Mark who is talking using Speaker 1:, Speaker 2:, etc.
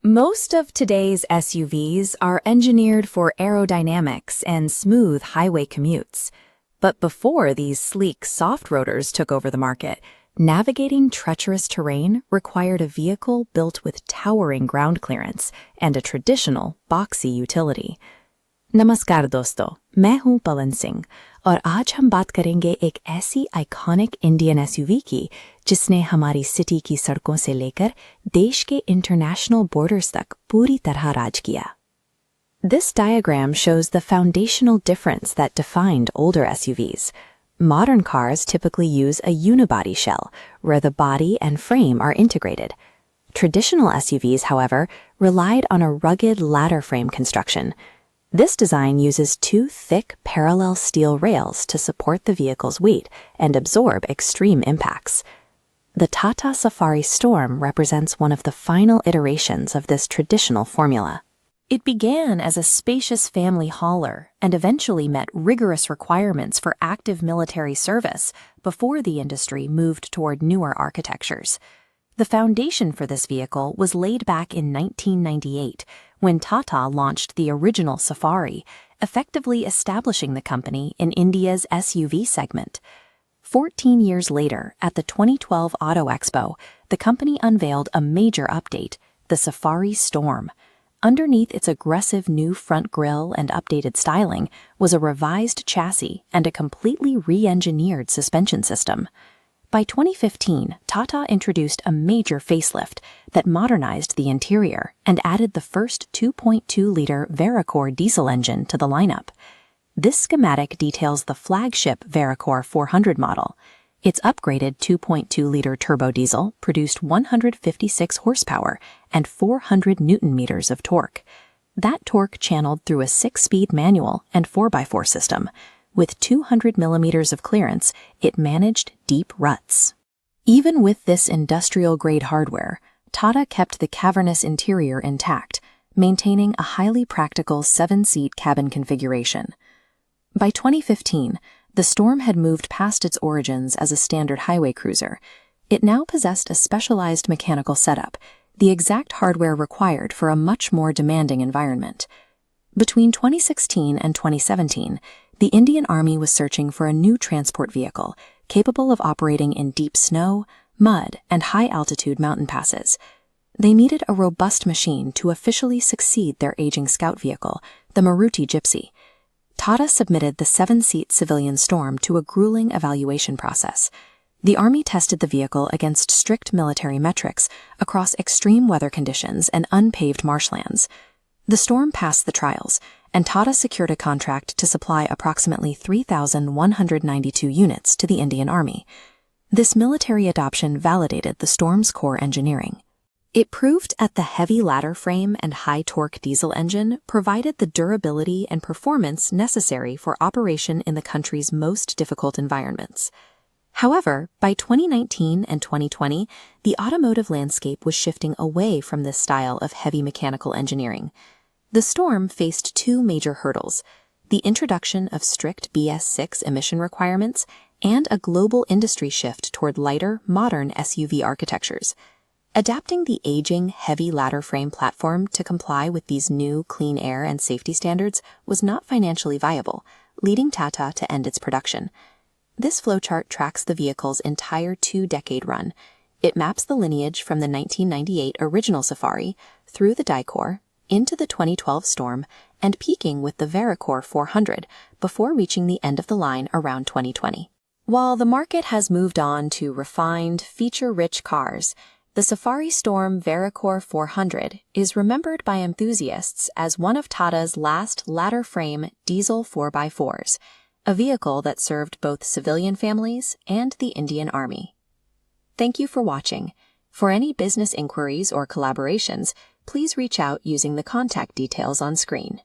Speaker 1: Most of today's SUVs are engineered for aerodynamics and smooth highway commutes. But before these sleek soft rotors took over the market, navigating treacherous terrain required a vehicle built with towering ground clearance and a traditional boxy utility. नमस्कार दोस्तों, मैं हूं पवन सिंह और आज हम बात करेंगे एक ऐसी आइकॉनिक इंडियन एसयूवी की जिसने हमारी सिटी की सड़कों से लेकर देश के इंटरनेशनल बॉर्डर्स तक पूरी तरह राज किया. This diagram shows the foundational difference that defined older SUVs. Modern cars typically use a unibody shell, where the body and frame are integrated. Traditional SUVs, however, relied on a rugged ladder frame construction. This design uses two thick parallel steel rails to support the vehicle's weight and absorb extreme impacts. The Tata Safari Storm represents one of the final iterations of this traditional formula. It began as a spacious family hauler and eventually met rigorous requirements for active military service before the industry moved toward newer architectures. The foundation for this vehicle was laid back in 1998 when Tata launched the original Safari, effectively establishing the company in India's SUV segment. 14 years later, at the 2012 Auto Expo, the company unveiled a major update, the Safari Storm. Underneath its aggressive new front grille and updated styling was a revised chassis and a completely re-engineered suspension system. By 2015, Tata introduced a major facelift that modernized the interior and added the first 2.2-liter Vericore diesel engine to the lineup. This schematic details the flagship Vericore 400 model. Its upgraded 2.2-liter turbo diesel produced 156 horsepower and 400 newton-meters of torque. That torque channeled through a 6-speed manual and 4x4 system. With 200 millimeters of clearance, it managed deep ruts. Even with this industrial-grade hardware, Tata kept the cavernous interior intact, maintaining a highly practical 7-seat cabin configuration. By 2015, the Storm had moved past its origins as a standard highway cruiser. It now possessed a specialized mechanical setup, the exact hardware required for a much more demanding environment. Between 2016 and 2017, the Indian Army was searching for a new transport vehicle capable of operating in deep snow, mud, and high-altitude mountain passes. They needed a robust machine to officially succeed their aging scout vehicle, the Maruti Gypsy. Tata submitted the 7-seat civilian Storm to a grueling evaluation process. The Army tested the vehicle against strict military metrics across extreme weather conditions and unpaved marshlands. The Storm passed the trials, and Tata secured a contract to supply approximately 3,192 units to the Indian Army. This military adoption validated the Storm's core engineering. It proved that the heavy ladder frame and high-torque diesel engine provided the durability and performance necessary for operation in the country's most difficult environments. However, by 2019 and 2020, the automotive landscape was shifting away from this style of heavy mechanical engineering. The Storm faced two major hurdles: the introduction of strict BS6 emission requirements and a global industry shift toward lighter, modern SUV architectures. Adapting the aging, heavy ladder frame platform to comply with these new clean air and safety standards was not financially viable, leading Tata to end its production. This flowchart tracks the vehicle's entire two-decade run. It maps the lineage from the 1998 original Safari through the Dicor, into the 2012 Storm, and peaking with the Vericore 400 before reaching the end of the line around 2020. While the market has moved on to refined, feature-rich cars, the Safari Storm Vericore 400 is remembered by enthusiasts as one of Tata's last ladder-frame diesel 4x4s, a vehicle that served both civilian families and the Indian Army. Thank you for watching. For any business inquiries or collaborations, please reach out using the contact details on screen.